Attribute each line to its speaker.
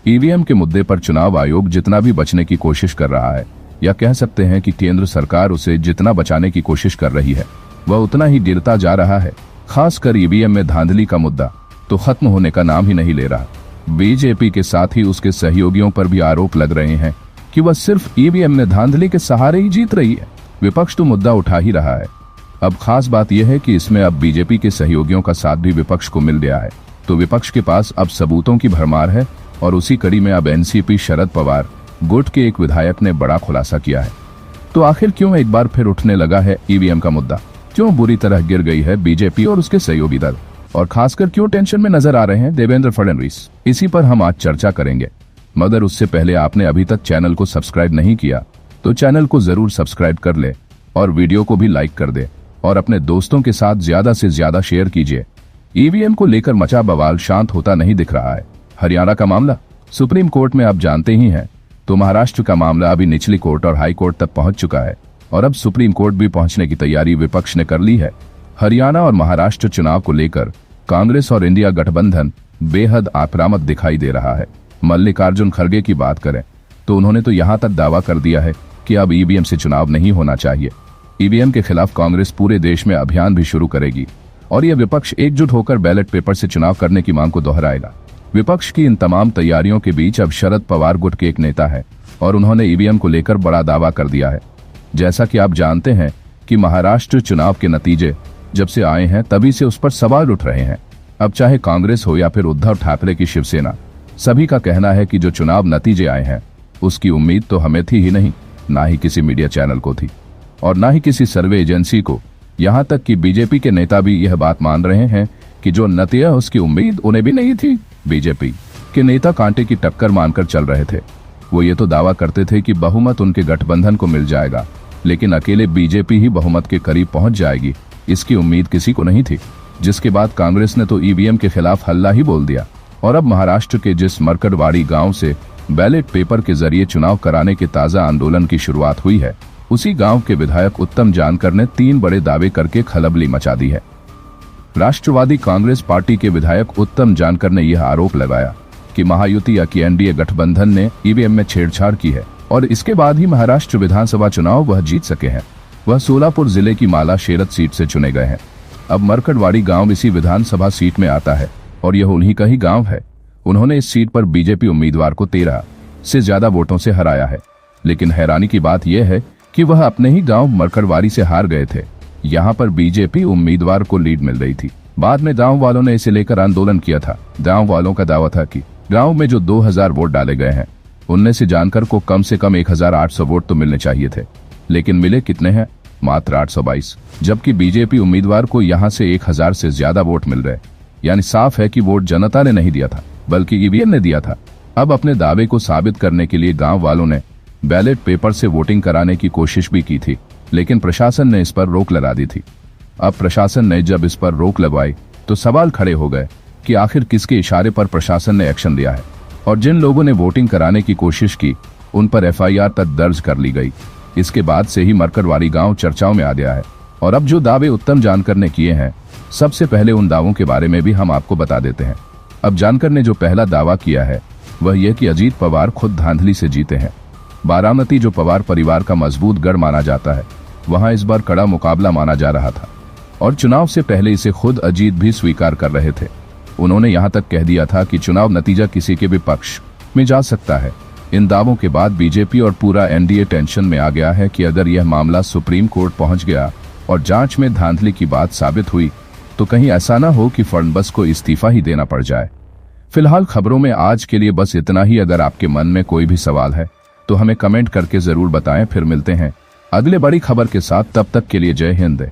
Speaker 1: EVM के मुद्दे पर चुनाव आयोग जितना भी बचने की कोशिश कर रहा है, या कह सकते हैं कि केंद्र सरकार उसे जितना बचाने की कोशिश कर रही है, वह उतना ही गिरता जा रहा है। खासकर ईवीएम में धांधली का मुद्दा तो खत्म होने का नाम ही नहीं ले रहा। बीजेपी के साथ ही उसके सहयोगियों पर भी आरोप लग रहे हैं कि वह सिर्फ ईवीएम में धांधली के सहारे ही जीत रही है। विपक्ष तो मुद्दा उठा ही रहा है। अब खास बात यह है कि इसमें अब बीजेपी के सहयोगियों का साथ भी विपक्ष को मिल गया है, तो विपक्ष के पास अब सबूतों की भरमार है। और उसी कड़ी में अब एनसीपी शरद पवार गुट के एक विधायक ने बड़ा खुलासा किया है। तो आखिर क्यों एक बार फिर उठने लगा है ईवीएम का मुद्दा? क्यों बुरी तरह गिर गई है बीजेपी और उसके सहयोगी दल? और खासकर क्यों टेंशन में नजर आ रहे हैं देवेंद्र फडणवीस? इसी पर हम आज चर्चा करेंगे। मगर उससे पहले आपने अभी तक चैनल को सब्सक्राइब नहीं किया तो चैनल को जरूर सब्सक्राइब कर ले और वीडियो को भी लाइक कर दे और अपने दोस्तों के साथ ज्यादा से ज्यादा शेयर कीजिए। ईवीएम को लेकर मचा बवाल शांत होता नहीं दिख रहा है। हरियाणा का मामला सुप्रीम कोर्ट में आप जानते ही हैं, तो महाराष्ट्र का मामला अभी निचली कोर्ट और हाई कोर्ट तक पहुंच चुका है और अब सुप्रीम कोर्ट भी पहुंचने की तैयारी विपक्ष ने कर ली है। हरियाणा और महाराष्ट्र चुनाव को लेकर कांग्रेस और इंडिया गठबंधन बेहद आक्रामक दिखाई दे रहा है। मल्लिकार्जुन खड़गे की बात करें तो उन्होंने तो यहां तक दावा कर दिया है कि अब ईवीएम से चुनाव नहीं होना चाहिए। ईवीएम के खिलाफ कांग्रेस पूरे देश में अभियान भी शुरू करेगी और यह विपक्ष एकजुट होकर बैलेट पेपर से चुनाव करने की मांग को दोहराएगा। विपक्ष की इन तमाम तैयारियों के बीच अब शरद पवार गुट के एक नेता है और उन्होंने ईवीएम को लेकर बड़ा दावा कर दिया है। जैसा कि आप जानते हैं कि महाराष्ट्र चुनाव के नतीजे जब से आए हैं तभी से उस पर सवाल उठ रहे हैं। अब चाहे कांग्रेस हो या फिर उद्धव ठाकरे की शिवसेना, सभी का कहना है कि जो चुनाव नतीजे आए हैं उसकी उम्मीद तो हमें थी ही नहीं, ना ही किसी मीडिया चैनल को थी और ना ही किसी सर्वे एजेंसी को। यहाँ तक कि बीजेपी के नेता भी यह बात मान रहे हैं कि जो नतीजा उसकी उम्मीद उन्हें भी नहीं थी। बीजेपी के नेता कांटे की टक्कर मानकर चल रहे थे। वो ये तो दावा करते थे कि बहुमत उनके गठबंधन को मिल जाएगा, लेकिन अकेले बीजेपी ही बहुमत के करीब पहुंच जाएगी, इसकी उम्मीद किसी को नहीं थी। जिसके बाद कांग्रेस ने तो ईवीएम के खिलाफ हल्ला ही बोल दिया और अब महाराष्ट्र के जिस मरकड़वाड़ी गांव से बैलेट पेपर के जरिए चुनाव कराने के ताजा आंदोलन की शुरुआत हुई है, उसी गांव के विधायक उत्तम जानकर ने 3 बड़े दावे करके खलबली मचा दी है। राष्ट्रवादी कांग्रेस पार्टी के विधायक उत्तम जानकर ने यह आरोप लगाया कि महायुति या कि एनडीए गठबंधन ने ईवीएम में छेड़छाड़ की है और इसके बाद ही महाराष्ट्र विधानसभा चुनाव वह जीत सके हैं। वह सोलापुर जिले की माला शेरत सीट से चुने गए हैं। अब मरकड़वाड़ी गांव इसी विधानसभा सीट में आता है और यह उन्हीं का ही गांव है। उन्होंने इस सीट पर बीजेपी उम्मीदवार को 13 से ज्यादा वोटों से हराया है। लेकिन हैरानी की बात यह है कि वह अपने ही गांव मरकड़वाड़ी से हार गए थे। यहाँ पर बीजेपी उम्मीदवार को लीड मिल रही थी। बाद में गांव वालों ने इसे लेकर आंदोलन किया था। गांव वालों का दावा था कि गांव में जो 2000 वोट डाले गए हैं उनमें से जानकर को कम से कम 1800 वोट तो मिलने चाहिए थे, लेकिन मिले कितने हैं? मात्र 822। जबकि बीजेपी उम्मीदवार को यहाँ से 1000 से ज्यादा वोट मिल रहे। यानी साफ है कि वोट जनता ने नहीं दिया था बल्कि ईवीएम ने दिया था। अब अपने दावे को साबित करने के लिए गाँव वालों ने बैलेट पेपर से वोटिंग कराने की कोशिश भी की थी, लेकिन प्रशासन ने इस पर रोक लगा दी थी। अब प्रशासन ने जब इस पर रोक लगवाई तो सवाल खड़े हो गए कि आखिर किसके इशारे पर प्रशासन ने एक्शन लिया है और जिन लोगों ने वोटिंग कराने की कोशिश की उन पर एफआईआर तक दर्ज कर ली गई। इसके बाद से ही मरकड़वाड़ी गांव चर्चाओं में आ गया है। और अब जो दावे उत्तम जानकर ने किए हैं, सबसे पहले उन दावों के बारे में भी हम आपको बता देते हैं। अब जानकर ने जो पहला दावा किया है वह यह कि अजीत पवार खुद धांधली से जीते हैं। बारामती जो पवार परिवार का मजबूत गढ़ माना जाता है, वहां इस बार कड़ा मुकाबला माना जा रहा था और चुनाव से पहले इसे खुद अजीत भी स्वीकार कर रहे थे। उन्होंने यहां तक कह दिया था कि चुनाव नतीजा किसी के भी पक्ष में जा सकता है। इन दावों के बाद बीजेपी और पूरा एनडीए टेंशन में आ गया है कि अगर यह मामला सुप्रीम कोर्ट पहुंच गया और जांच में धांधली की बात साबित हुई तो कहीं ऐसा ना हो कि फडणवीस को इस्तीफा ही देना पड़ जाए। फिलहाल खबरों में आज के लिए बस इतना ही। अगर आपके मन में कोई भी सवाल है तो हमें कमेंट करके जरूर बताएं। फिर मिलते हैं अगले बड़ी खबर के साथ। तब तक के लिए जय हिंद।